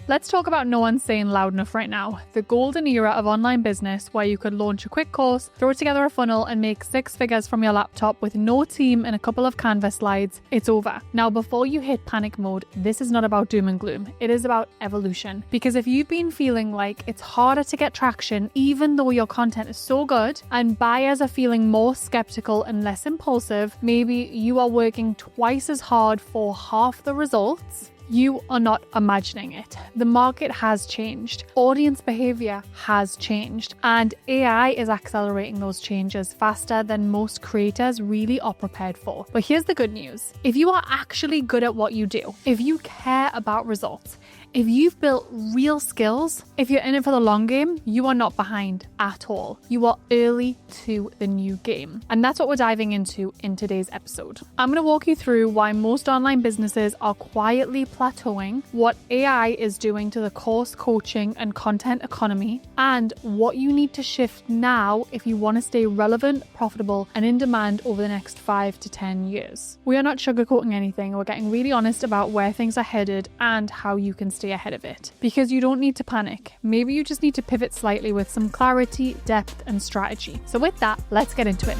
Let's talk about no one saying loud enough right now. The golden era of online business where you could launch a quick course, throw together a funnel and make 6 figures from your laptop with no team and a couple of Canva slides, it's over. Now, before you hit panic mode, this is not about doom and gloom. It is about evolution. Because if you've been feeling like it's harder to get traction, even though your content is so good, and buyers are feeling more skeptical and less impulsive, maybe you are working twice as hard for half the results. You are not imagining it. The market has changed. Audience behavior has changed. And AI is accelerating those changes faster than most creators really are prepared for. But here's the good news. If you are actually good at what you do, if you care about results, if you've built real skills, if you're in it for the long game, you are not behind at all. You are early to the new game. And that's what we're diving into in today's episode. I'm going to walk you through why most online businesses are quietly plateauing, what AI is doing to the course coaching and content economy, and what you need to shift now if you want to stay relevant, profitable, and in demand over the next 5 to 10 years. We are not sugarcoating anything. We're getting really honest about where things are headed and how you can stay ahead of it. Because you don't need to panic. Maybe you just need to pivot slightly with some clarity, depth, and strategy. So with that, let's get into it.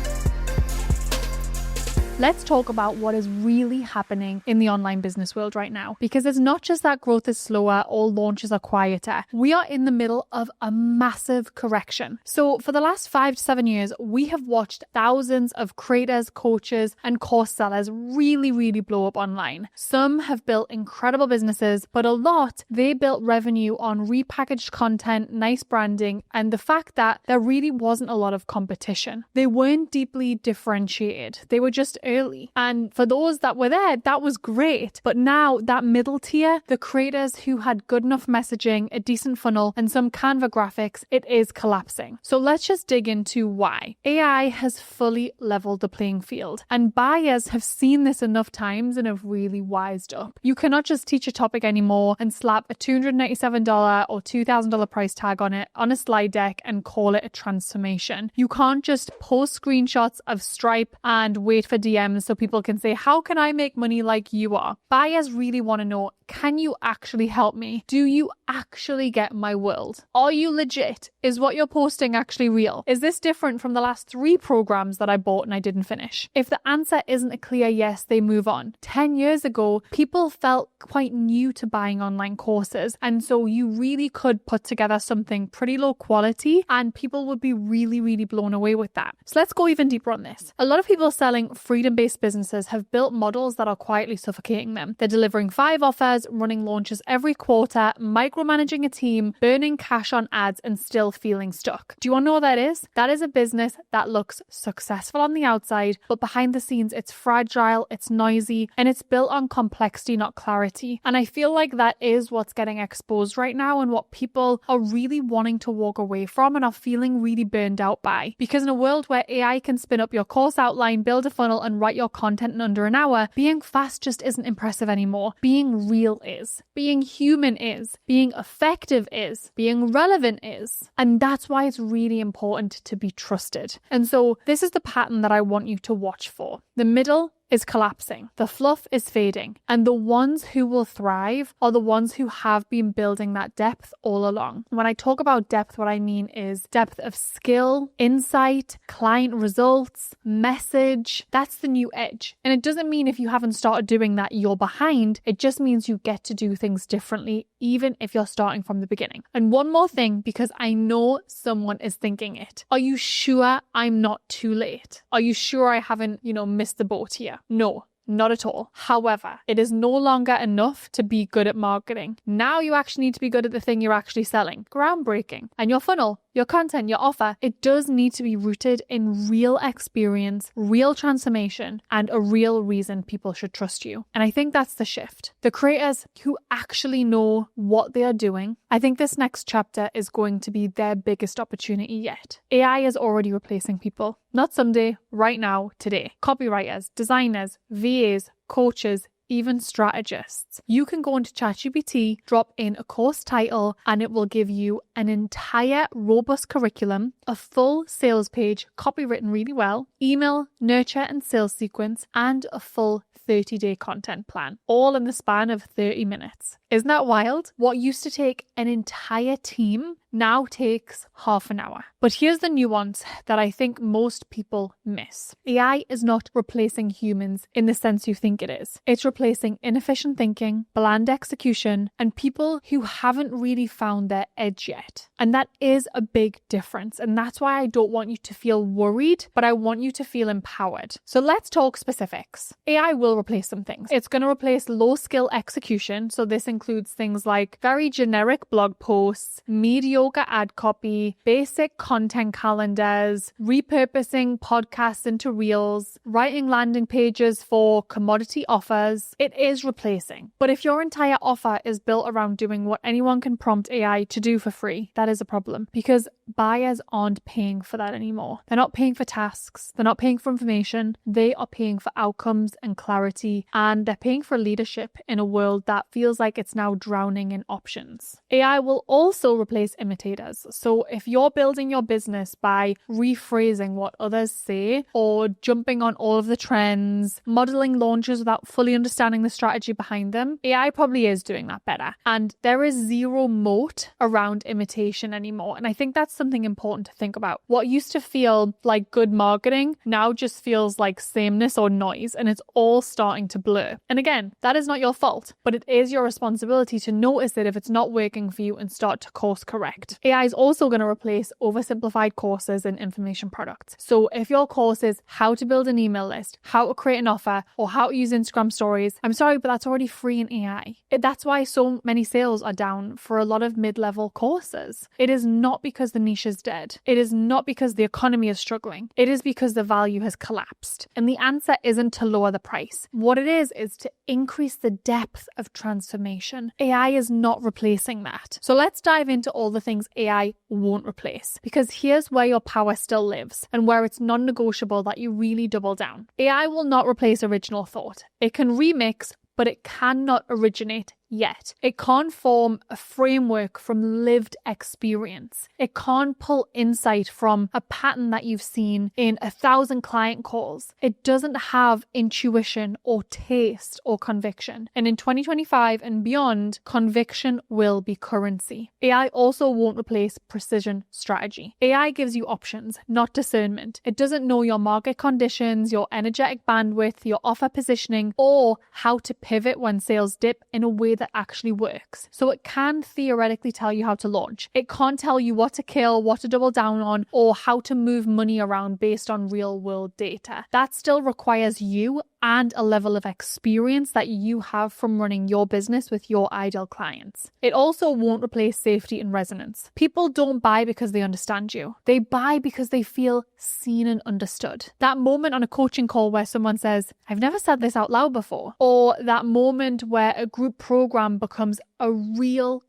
Let's talk about what is really happening in the online business world right now. Because it's not just that growth is slower or launches are quieter. We are in the middle of a massive correction. So for the last 5 to 7 years, we have watched thousands of creators, coaches, and course sellers really blow up online. Some have built incredible businesses, but a lot, they built revenue on repackaged content, nice branding, and the fact that there really wasn't a lot of competition. They weren't deeply differentiated. They were just early. And for those that were there, that was great. But now that middle tier, the creators who had good enough messaging, a decent funnel, and some Canva graphics, it is collapsing. So let's just dig into why. AI has fully leveled the playing field, and buyers have seen this enough times and have really wised up. You cannot just teach a topic anymore and slap a $297 or $2,000 price tag on it on a slide deck and call it a transformation. You can't just post screenshots of Stripe and wait for DMs so people can say, how can I make money like you are? Buyers really want to know, can you actually help me? Do you actually get my world? Are you legit? Is what you're posting actually real? Is this different from the last 3 programs that I bought and I didn't finish? If the answer isn't a clear yes, they move on. 10 years ago, people felt quite new to buying online courses. And so you really could put together something pretty low quality and people would be really blown away with that. So let's go even deeper on this. A lot of people selling freedom-based businesses have built models that are quietly suffocating them. They're delivering 5 offers, running launches every quarter, micromanaging a team, burning cash on ads, and still feeling stuck. Do you want to know what that is? That is a business that looks successful on the outside, but behind the scenes, it's fragile, it's noisy, and it's built on complexity, not clarity. And I feel like that is what's getting exposed right now and what people are really wanting to walk away from and are feeling really burned out by. Because in a world where AI can spin up your course outline, build a funnel, and write your content in under an hour, being fast just isn't impressive anymore. Being real is. Being human is. Being effective is. Being relevant is. And that's why it's really important to be trusted. And so this is the pattern that I want you to watch for. The middle is collapsing. The fluff is fading. And the ones who will thrive are the ones who have been building that depth all along. When I talk about depth, what I mean is depth of skill, insight, client results, message. That's the new edge. And it doesn't mean if you haven't started doing that, you're behind. It just means you get to do things differently, even if you're starting from the beginning. And one more thing, because I know someone is thinking it. Are you sure I'm not too late? Are you sure I haven't, missed the boat here? No. Not at all. However, it is no longer enough to be good at marketing. Now you actually need to be good at the thing you're actually selling. Groundbreaking. And your funnel, your content, your offer, it does need to be rooted in real experience, real transformation, and a real reason people should trust you. And I think that's the shift. The creators who actually know what they are doing, I think this next chapter is going to be their biggest opportunity yet. AI is already replacing people. Not someday, right now, today. Copywriters, designers, VAs, coaches, even strategists. You can go into ChatGPT, drop in a course title, and it will give you an entire robust curriculum, a full sales page copywritten really well, email, nurture and sales sequence, and a full 30-day content plan, all in the span of 30 minutes. Isn't that wild? What used to take an entire team now takes half an hour. But here's the nuance that I think most people miss. AI is not replacing humans in the sense you think it is. It's replacing inefficient thinking, bland execution, and people who haven't really found their edge yet. And that is a big difference. And that's why I don't want you to feel worried, but I want you to feel empowered. So let's talk specifics. AI will replace some things. It's going to replace low skill execution. So this includes things like very generic blog posts, mediocre ad copy, basic content calendars, repurposing podcasts into reels, writing landing pages for commodity offers. It is replacing. But if your entire offer is built around doing what anyone can prompt AI to do for free, that is a problem, because buyers aren't paying for that anymore. They're not paying for tasks. They're not paying for information. They are paying for outcomes and clarity, and they're paying for leadership in a world that feels like it's now drowning in options. AI will also replace imitators. So if you're building your business by rephrasing what others say or jumping on all of the trends, modeling launches without fully understanding the strategy behind them, AI probably is doing that better. And there is zero moat around imitation anymore. And I think that's something important to think about. What used to feel like good marketing now just feels like sameness or noise, and it's all starting to blur. And again, that is not your fault, but it is your responsibility to notice it if it's not working for you and start to course correct. AI is also going to replace oversimplified courses and information products. So if your course is how to build an email list, how to create an offer, or how to use Instagram stories, I'm sorry, but that's already free in AI. That's why so many sales are down for a lot of mid-level courses. It is not because the niche is dead. It is not because the economy is struggling. It is because the value has collapsed. And the answer isn't to lower the price. What it is to increase the depth of transformation. AI is not replacing that. So let's dive into all the things AI won't replace, because here's where your power still lives and where it's non-negotiable that you really double down. AI will not replace original thought. It can remix, but it cannot originate yet. It can't form a framework from lived experience. It can't pull insight from a pattern that you've seen in 1,000 client calls. It doesn't have intuition or taste or conviction. And in 2025 and beyond, conviction will be currency. AI also won't replace precision strategy. AI gives you options, not discernment. It doesn't know your market conditions, your energetic bandwidth, your offer positioning, or how to pivot when sales dip in a way that actually works. So it can theoretically tell you how to launch. It can't tell you what to kill, what to double down on, or how to move money around based on real world data. That still requires you and a level of experience that you have from running your business with your ideal clients. It also won't replace safety and resonance. People don't buy because they understand you. They buy because they feel seen and understood. That moment on a coaching call where someone says, "I've never said this out loud before," or that moment where a group program becomes a real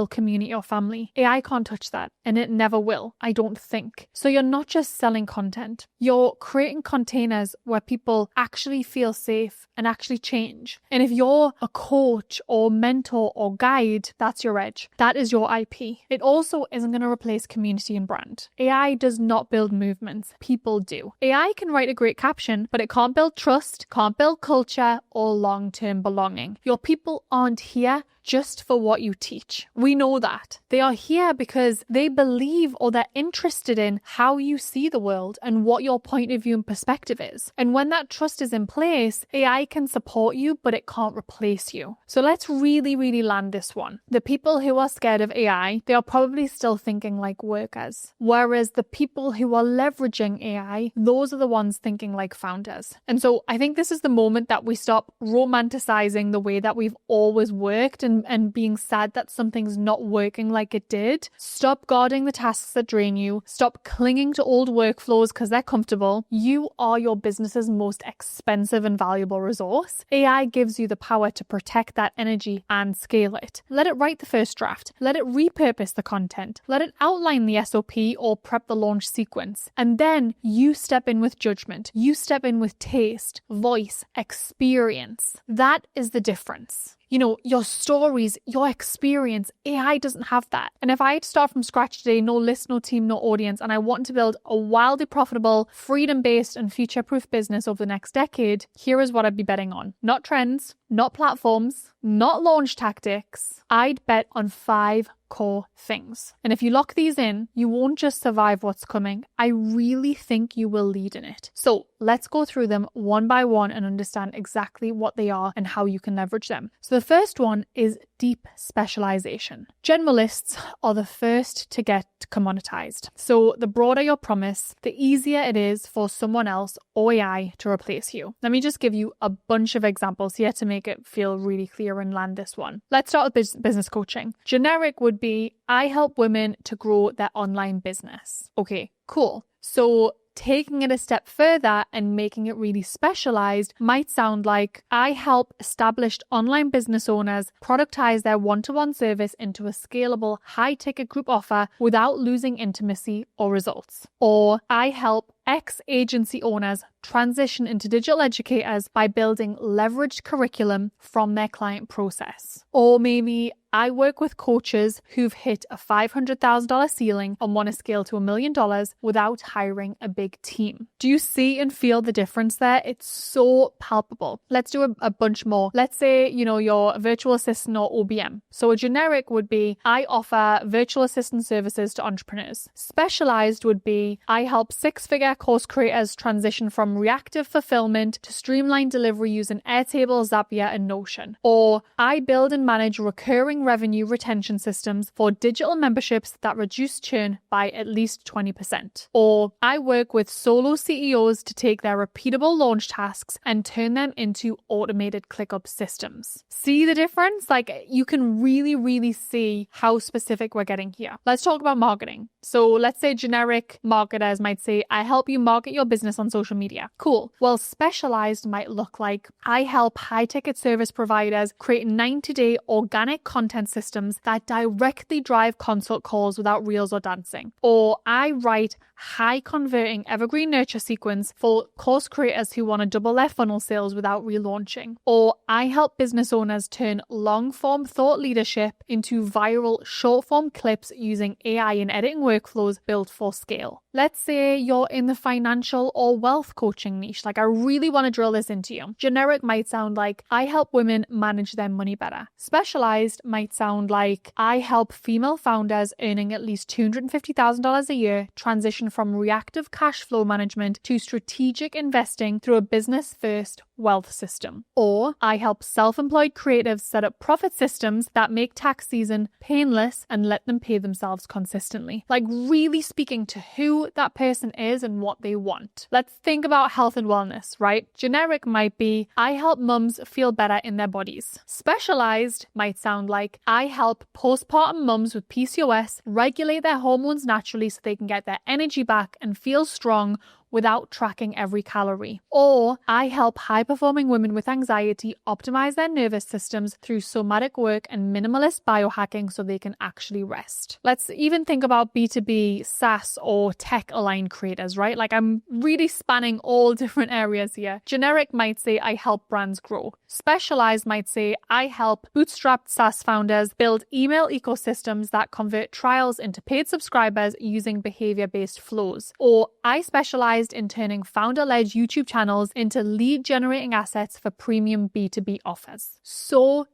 community or family. AI can't touch that, and it never will, I don't think. So you're not just selling content. You're creating containers where people actually feel safe and actually change. And if you're a coach or mentor or guide, that's your edge. That is your IP. It also isn't going to replace community and brand. AI does not build movements. People do. AI can write a great caption, but it can't build trust, can't build culture or long-term belonging. Your people aren't here just for what you teach. We know that. They are here because they believe or they're interested in how you see the world and what your point of view and perspective is. And when that trust is in place, AI can support you, but it can't replace you. So let's really land this one. The people who are scared of AI, they are probably still thinking like workers. Whereas the people who are leveraging AI, those are the ones thinking like founders. And so I think this is the moment that we stop romanticizing the way that we've always worked and being sad that something's not working like it did. Stop guarding the tasks that drain you. Stop clinging to old workflows because they're comfortable. You are your business's most expensive and valuable resource. AI gives you the power to protect that energy and scale it. Let it write the first draft. Let it repurpose the content. Let it outline the SOP or prep the launch sequence. And then you step in with judgment. You step in with taste, voice, experience. That is the difference. your stories, your experience. AI doesn't have that. And if I had to start from scratch today, no list, no team, no audience, and I want to build a wildly profitable, freedom-based and future-proof business over the next decade, here is what I'd be betting on. Not trends, not platforms, not launch tactics. I'd bet on 5 core things. And if you lock these in, you won't just survive what's coming. I really think you will lead in it. So let's go through them one by one and understand exactly what they are and how you can leverage them. So the first one is deep specialization. Generalists are the first to get commoditized. So the broader your promise, the easier it is for someone else or AI to replace you. Let me just give you a bunch of examples here to make it feel really clear and land this one. Let's start with business coaching. Generic would be, I help women to grow their online business. Okay, cool. So taking it a step further and making it really specialized might sound like, I help established online business owners productize their one-to-one service into a scalable, high-ticket group offer without losing intimacy or results. Or I help ex-agency owners transition into digital educators by building leveraged curriculum from their client process. Or maybe I work with coaches who've hit a $500,000 ceiling and want to scale to $1 million without hiring a big team. Do you see and feel the difference there? It's so palpable. Let's do a bunch more. Let's say, you're a virtual assistant or OBM. So a generic would be, I offer virtual assistant services to entrepreneurs. Specialized would be, I help 6-figure course creators transition from reactive fulfillment to streamlined delivery using Airtable, Zapier, and Notion. Or I build and manage recurring revenue retention systems for digital memberships that reduce churn by at least 20%. Or I work with solo CEOs to take their repeatable launch tasks and turn them into automated ClickUp systems. See the difference? You can really, really see how specific we're getting here. Let's talk about marketing. So let's say generic marketers might say, I help you market your business on social media. Cool. Well, specialized might look like, I help high-ticket service providers create 90-day organic content systems that directly drive consult calls without reels or dancing. Or I write high-converting evergreen nurture sequence for course creators who want to double their funnel sales without relaunching. Or I help business owners turn long-form thought leadership into viral short-form clips using AI and editing workflows built for scale. Let's say you're in the financial or wealth coaching niche. I really want to drill this into you. Generic might sound like, I help women manage their money better. Specialized might sound like, I help female founders earning at least $250,000 a year transition from reactive cash flow management to strategic investing through a business-first wealth system. Or I help self-employed creatives set up profit systems that make tax season painless and let them pay themselves consistently. Really speaking to who that person is and what they want. Let's think about health and wellness, right? Generic might be, I help mums feel better in their bodies. Specialized might sound like, I help postpartum mums with PCOS regulate their hormones naturally so they can get their energy back and feel strong without tracking every calorie. Or I help high-performing women with anxiety optimize their nervous systems through somatic work and minimalist biohacking so they can actually rest. Let's even think about B2B, SaaS, or tech-aligned creators, right? I'm really spanning all different areas here. Generic might say, I help brands grow. Specialized might say, I help bootstrapped SaaS founders build email ecosystems that convert trials into paid subscribers using behavior-based flows. Or I specialize in turning founder-led YouTube channels into lead-generating assets for premium B2B offers. So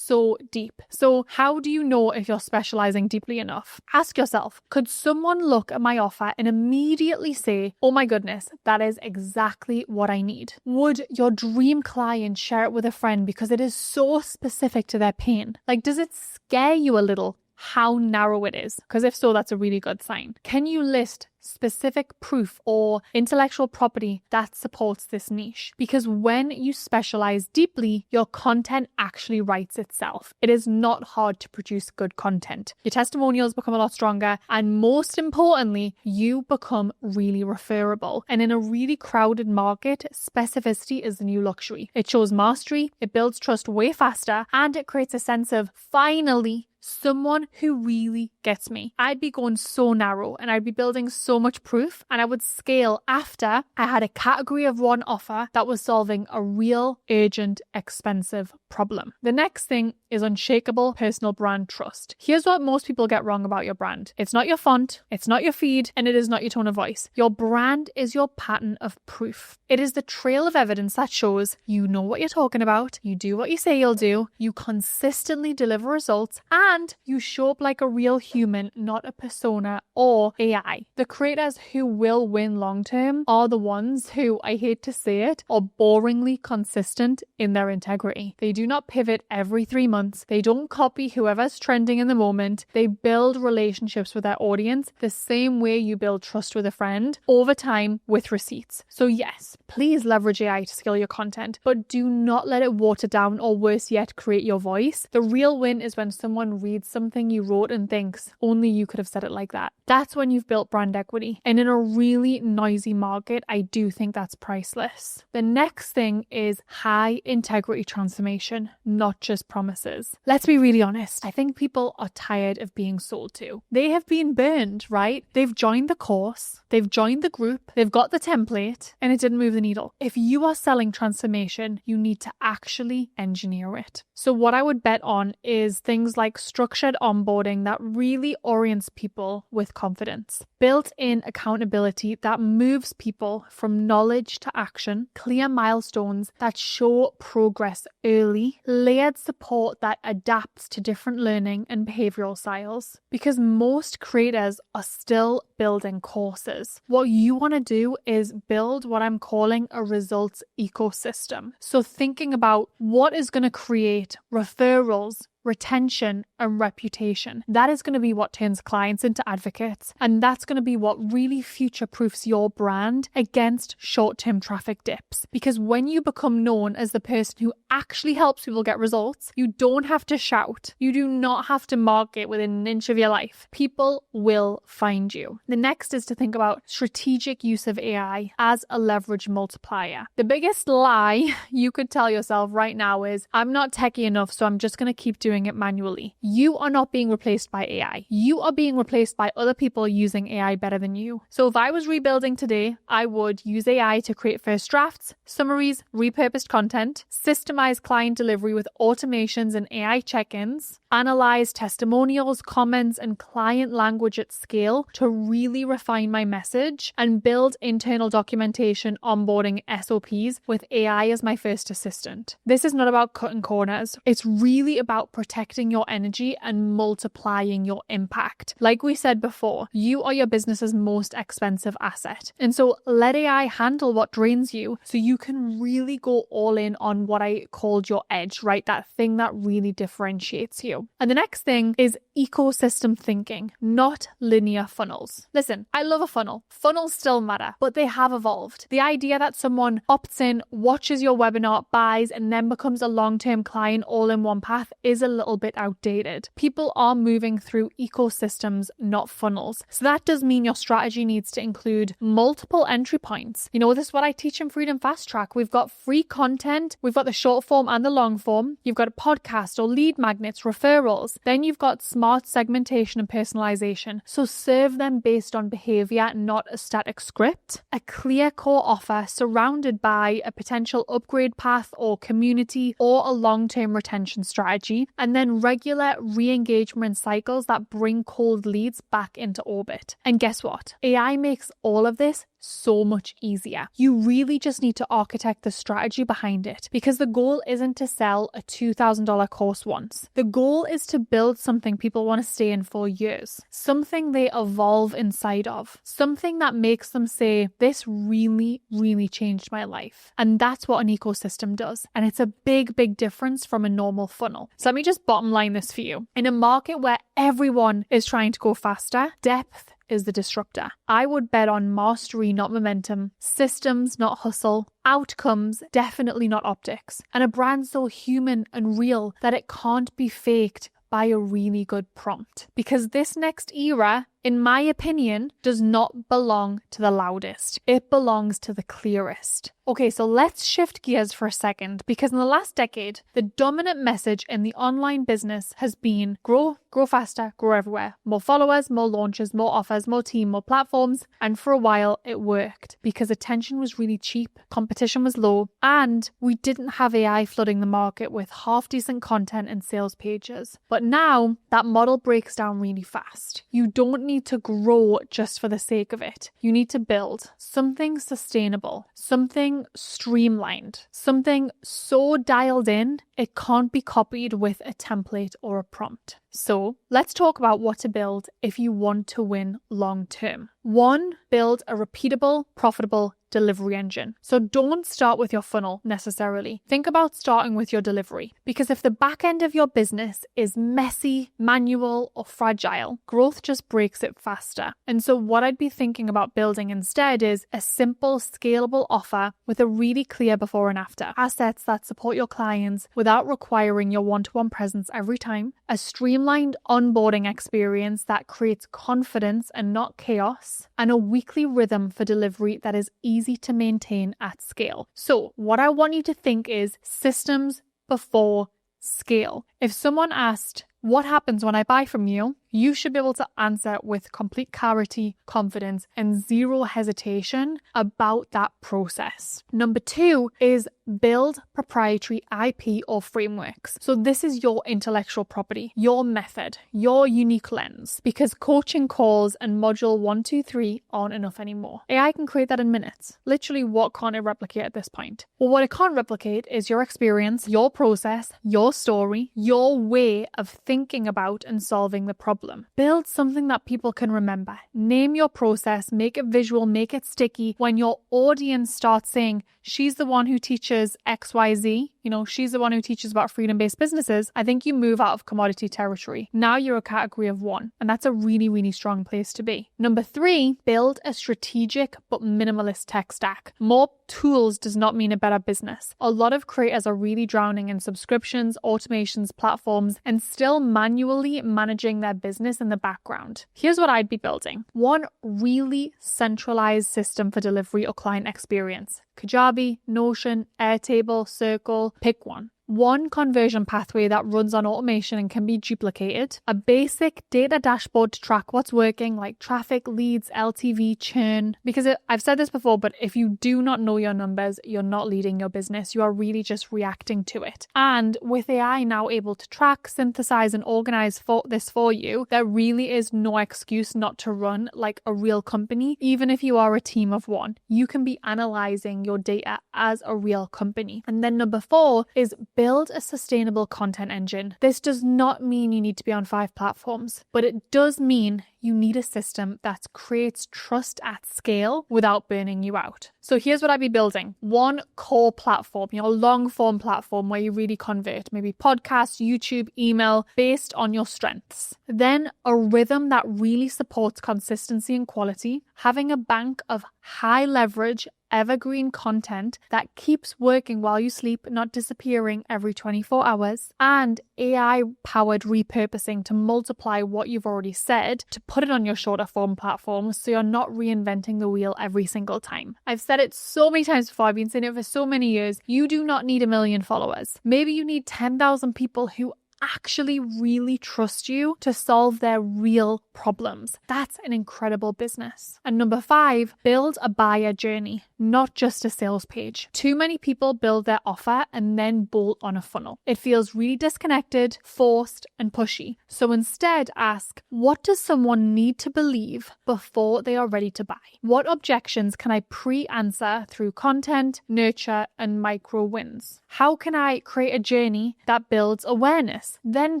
deep. So how do you know if you're specializing deeply enough? Ask yourself, could someone look at my offer and immediately say, oh my goodness, that is exactly what I need? Would your dream client share it with a friend because it is so specific to their pain? Does it scare you a little how narrow it is? Because if so, that's a really good sign. Can you list specific proof or intellectual property that supports this niche? Because when you specialize deeply, your content actually writes itself. It is not hard to produce good content. Your testimonials become a lot stronger, and most importantly, you become really referable. And in a really crowded market, specificity is the new luxury. It shows mastery, it builds trust way faster, and it creates a sense of finally someone who really gets me. I'd be going so narrow and I'd be building so much proof, and I would scale after I had a category of one offer that was solving a real, urgent, expensive problem. The next thing is unshakable personal brand trust. Here's what most people get wrong about your brand. It's not your font, it's not your feed, and it is not your tone of voice. Your brand is your pattern of proof. It is the trail of evidence that shows you know what you're talking about, you do what you say you'll do, you consistently deliver results, and you show up like a real human, not a persona or AI. The creators who will win long term are the ones who, I hate to say it, are boringly consistent in their integrity. They do not pivot every 3 months. They don't copy whoever's trending in the moment. They build relationships with their audience the same way you build trust with a friend, over time with receipts. So yes, please leverage AI to scale your content, but do not let it water down or worse yet, create your voice. The real win is when someone reads something you wrote and thinks, only you could have said it like that. That's when you've built brand equity. And in a really noisy market, I do think that's priceless. The next thing is high integrity transformation, not just promises. Let's be really honest. I think people are tired of being sold to. They have been burned, right? They've joined the course, they've joined the group, they've got the template, and it didn't move the needle. If you are selling transformation, you need to actually engineer it. So what I would bet on is things like structured onboarding that really orients people with confidence, built-in accountability that moves people from knowledge to action, clear milestones that show progress early, layered support that adapts to different learning and behavioral styles. Because most creators are still building courses. What you want to do is build what I'm calling a results ecosystem. So thinking about what is going to create referrals, retention, and reputation. That is going to be what turns clients into advocates. And that's going to be what really future-proofs your brand against short-term traffic dips. Because when you become known as the person who actually helps people get results, you don't have to shout. You do not have to market within an inch of your life. People will find you. The next is to think about strategic use of AI as a leverage multiplier. The biggest lie you could tell yourself right now is, I'm not techie enough, so I'm just going to keep doing it manually. You are not being replaced by AI. You are being replaced by other people using AI better than you. So if I was rebuilding today, I would use AI to create first drafts, summaries, repurposed content, systemize client delivery with automations and AI check-ins, analyze testimonials, comments, and client language at scale to really refine my message, and build internal documentation, onboarding SOPs with AI as my first assistant. This is not about cutting corners. It's really about protecting your energy and multiplying your impact. Like we said before, you are your business's most expensive asset. And so let AI handle what drains you so you can really go all in on what I called your edge, right? That thing that really differentiates you. And the next thing is ecosystem thinking, not linear funnels. Listen, I love a funnel. Funnels still matter, but they have evolved. The idea that someone opts in, watches your webinar, buys, and then becomes a long-term client all in one path is a little bit outdated. People are moving through ecosystems, not funnels. So that does mean your strategy needs to include multiple entry points. You know, this is what I teach in Freedom Fast Track. We've got free content. We've got the short form and the long form. You've got a podcast or lead magnets, referrals. Then you've got smart segmentation and personalization. So serve them based on behavior, not a static script. A clear core offer surrounded by a potential upgrade path or community or a long-term retention strategy. And then regular re-engagement cycles that bring cold leads back into orbit. And guess what? AI makes all of this so much easier. You really just need to architect the strategy behind it, because the goal isn't to sell a $2,000 course once. The goal is to build something people want to stay in for years, something they evolve inside of, something that makes them say, this really, really changed my life. And that's what an ecosystem does. And it's a big, big difference from a normal funnel. So let me just bottom line this for you. In a market where everyone is trying to go faster, depth is the disruptor. I would bet on mastery, not momentum, systems, not hustle, outcomes, definitely not optics, and a brand so human and real that it can't be faked by a really good prompt. Because this next era in my opinion, does not belong to the loudest. It belongs to the clearest. Okay, so let's shift gears for a second, because in the last decade, the dominant message in the online business has been grow faster, grow everywhere. More followers, more launches, more offers, more team, more platforms. And for a while, it worked because attention was really cheap, competition was low, and we didn't have AI flooding the market with half-decent content and sales pages. But now, that model breaks down really fast. You don't need to grow just for the sake of it. You need to build something sustainable, something streamlined, something so dialed in, it can't be copied with a template or a prompt. So let's talk about what to build if you want to win long term. 1, build a repeatable, profitable delivery engine. So don't start with your funnel necessarily. Think about starting with your delivery, because if the back end of your business is messy, manual, or fragile, growth just breaks it faster. And so what I'd be thinking about building instead is a simple, scalable offer with a really clear before and after, assets that support your clients without requiring your one-to-one presence every time, a streamlined onboarding experience that creates confidence and not chaos, and a weekly rhythm for delivery that is easy to maintain at scale. So what I want you to think is systems before scale. If someone asked, what happens when I buy from you? You should be able to answer with complete clarity, confidence, and zero hesitation about that process. Number 2 is build proprietary IP or frameworks. So this is your intellectual property, your method, your unique lens, because coaching calls and module 1, 2, 3 aren't enough anymore. AI can create that in minutes. Literally, what can't it replicate at this point? Well, what it can't replicate is your experience, your process, your story, your way of thinking about and solving the problem. Build something that people can remember. Name your process, make it visual, make it sticky. When your audience starts saying, she's the one who teaches XYZ, she's the one who teaches about freedom-based businesses, I think you move out of commodity territory. Now you're a category of one, and that's a really, really strong place to be. Number 3, build a strategic but minimalist tech stack. More tools does not mean a better business. A lot of creators are really drowning in subscriptions, automations, platforms, and still manually managing their business in the background. Here's what I'd be building. 1 really centralized system for delivery or client experience. Kajabi, Notion, Airtable, Circle, pick one. 1 conversion pathway that runs on automation and can be duplicated. A basic data dashboard to track what's working, like traffic, leads, LTV, churn. Because I've said this before, but if you do not know your numbers, you're not leading your business. You are really just reacting to it. And with AI now able to track, synthesize, and organize this for you, there really is no excuse not to run like a real company, even if you are a team of 1. You can be analyzing your data as a real company. And then number 4 is build a sustainable content engine. This does not mean you need to be on 5 platforms, but it does mean you need a system that creates trust at scale without burning you out. So here's what I'd be building. 1 core platform, long form platform where you really convert, maybe podcast, YouTube, email, based on your strengths. Then a rhythm that really supports consistency and quality, having a bank of high leverage, evergreen content that keeps working while you sleep, not disappearing every 24 hours, and AI-powered repurposing to multiply what you've already said to put it on your shorter form platforms so you're not reinventing the wheel every single time. I've said it so many times before, I've been saying it for so many years, you do not need 1 million followers. Maybe you need 10,000 people who actually really trust you to solve their real problems. That's an incredible business. And number 5, build a buyer journey, not just a sales page. Too many people build their offer and then bolt on a funnel. It feels really disconnected, forced, and pushy. So instead ask, what does someone need to believe before they are ready to buy? What objections can I pre-answer through content, nurture, and micro wins? How can I create a journey that builds awareness, then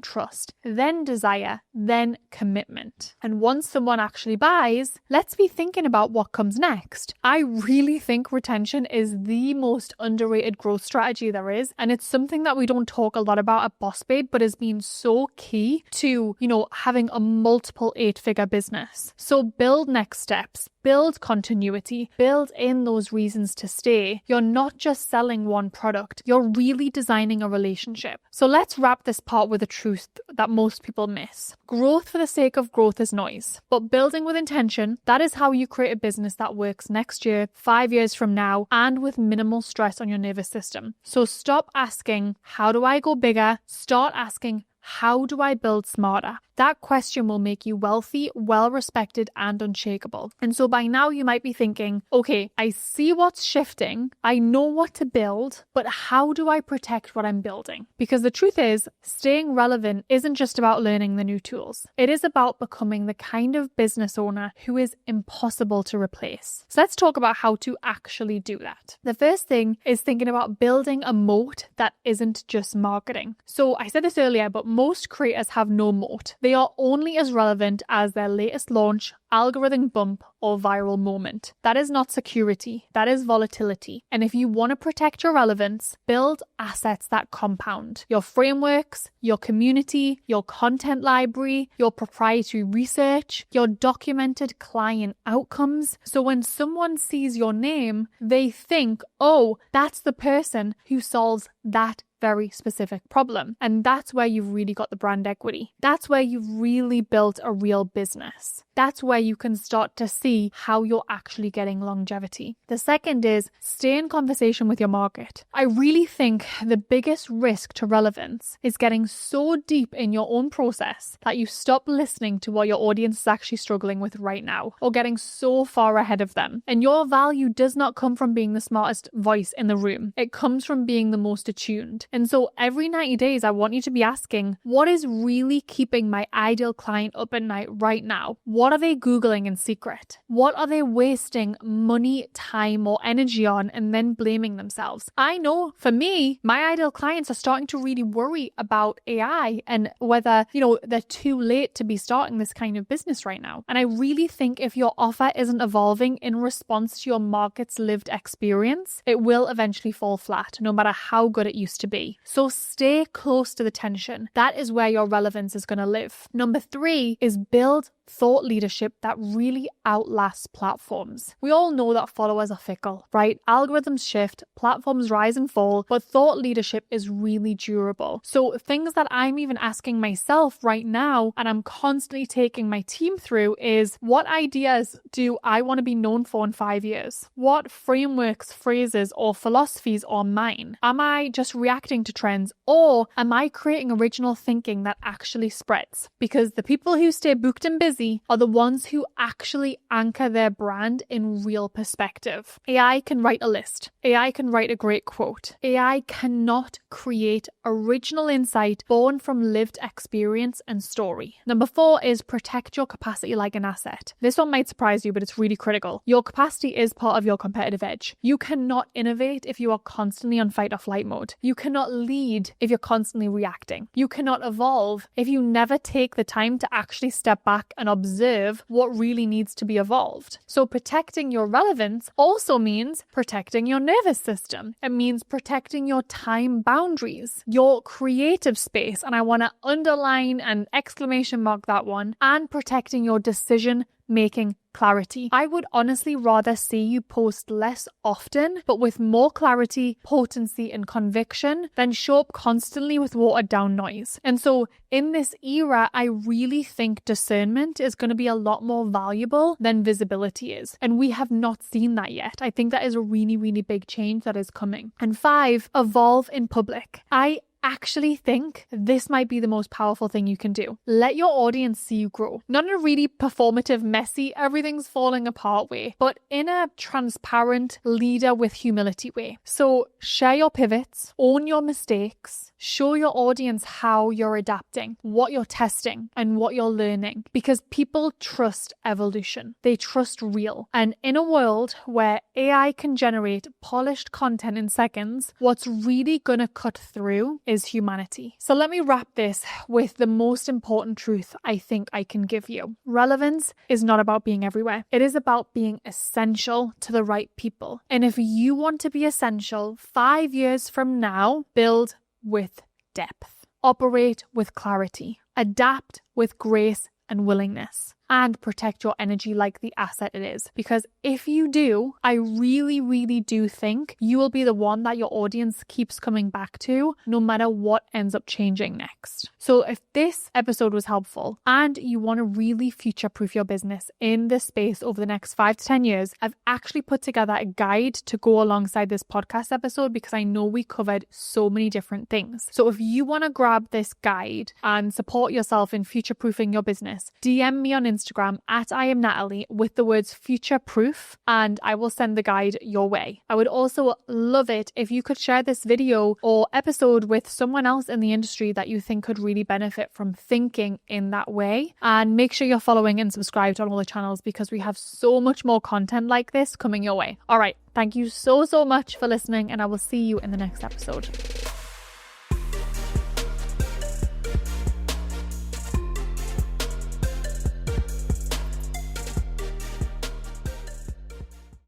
trust, then desire, then commitment? And once someone actually buys, let's be thinking about what comes next. I really think retention is the most underrated growth strategy there is. And it's something that we don't talk a lot about at Boss Babe, but has been so key to, having a multiple 8-figure business. So build next steps, build continuity, build in those reasons to stay. You're not just selling one product, you're really designing a relationship. So let's wrap this part start with a truth that most people miss. Growth for the sake of growth is noise, but building with intention, that is how you create a business that works next year, 5 years from now, and with minimal stress on your nervous system. So stop asking, how do I go bigger? Start asking, how do I build smarter? That question will make you wealthy, well-respected, and unshakable. And so by now you might be thinking, okay, I see what's shifting. I know what to build, but how do I protect what I'm building? Because the truth is, staying relevant isn't just about learning the new tools. It is about becoming the kind of business owner who is impossible to replace. So let's talk about how to actually do that. The first thing is thinking about building a moat that isn't just marketing. So I said this earlier, but most creators have no moat. They are only as relevant as their latest launch, algorithm bump, or viral moment. That is not security. That is volatility. And if you want to protect your relevance, build assets that compound. Your frameworks, your community, your content library, your proprietary research, your documented client outcomes. So when someone sees your name, they think, oh, that's the person who solves that very specific problem. And that's where you've really got the brand equity. That's where you've really built a real business. That's where you can start to see how you're actually getting longevity. The second is stay in conversation with your market. I really think the biggest risk to relevance is getting so deep in your own process that you stop listening to what your audience is actually struggling with right now, or getting so far ahead of them. And your value does not come from being the smartest voice in the room. It comes from being the most attuned. And so every 90 days, I want you to be asking, what is really keeping my ideal client up at night right now? What are they Googling in secret? What are they wasting money, time, or energy on and then blaming themselves? I know for me, my ideal clients are starting to really worry about AI and whether, they're too late to be starting this kind of business right now. And I really think if your offer isn't evolving in response to your market's lived experience, it will eventually fall flat, no matter how good it used to be. So stay close to the tension. That is where your relevance is going to live. Number 3 is build thought leadership that really outlasts platforms. We all know that followers are fickle, right? Algorithms shift, platforms rise and fall, but thought leadership is really durable. So things that I'm even asking myself right now, and I'm constantly taking my team through, is what ideas do I want to be known for in 5 years? What frameworks, phrases, or philosophies are mine? Am I just reacting to trends, or am I creating original thinking that actually spreads? Because the people who stay booked and busy are the ones who actually anchor their brand in real perspective. AI can write a list. AI can write a great quote. AI cannot create original insight born from lived experience and story. Number 4 is protect your capacity like an asset. This one might surprise you, but it's really critical. Your capacity is part of your competitive edge. You cannot innovate if you are constantly on fight or flight mode. You cannot lead if you're constantly reacting. You cannot evolve if you never take the time to actually step back and observe what really needs to be evolved. So protecting your relevance also means protecting your nervous system. It means protecting your time boundaries, your creative space, and I want to underline and exclamation mark that one, and protecting your decision-making clarity. I would honestly rather see you post less often, but with more clarity, potency, and conviction than show up constantly with watered down noise. And so in this era, I really think discernment is going to be a lot more valuable than visibility is. And we have not seen that yet. I think that is a really, really big change that is coming. And 5, evolve in public. I actually think this might be the most powerful thing you can do. Let your audience see you grow. Not in a really performative, messy, everything's falling apart way, but in a transparent, leader with humility way. So share your pivots, own your mistakes, show your audience how you're adapting, what you're testing, and what you're learning, because people trust evolution. They trust real. And in a world where AI can generate polished content in seconds, what's really gonna cut through is humanity. So let me wrap this with the most important truth I think I can give you. Relevance is not about being everywhere. It is about being essential to the right people. And if you want to be essential 5 years from now, build with depth, operate with clarity, adapt with grace and willingness. and protect your energy like the asset it is. Because if you do, I really, really do think you will be the one that your audience keeps coming back to, no matter what ends up changing next. So if this episode was helpful and you want to really future-proof your business in this space over the next 5 to 10 years, I've actually put together a guide to go alongside this podcast episode because I know we covered so many different things. So if you want to grab this guide and support yourself in future-proofing your business, DM me on Instagram at @IamNatalie with the words future-proof and I will send the guide your way. I would also love it if you could share this video or episode with someone else in the industry that you think could really benefit from thinking in that way. And make sure you're following and subscribed on all the channels because we have so much more content like this coming your way. All right. Thank you so much for listening, and I will see you in the next episode.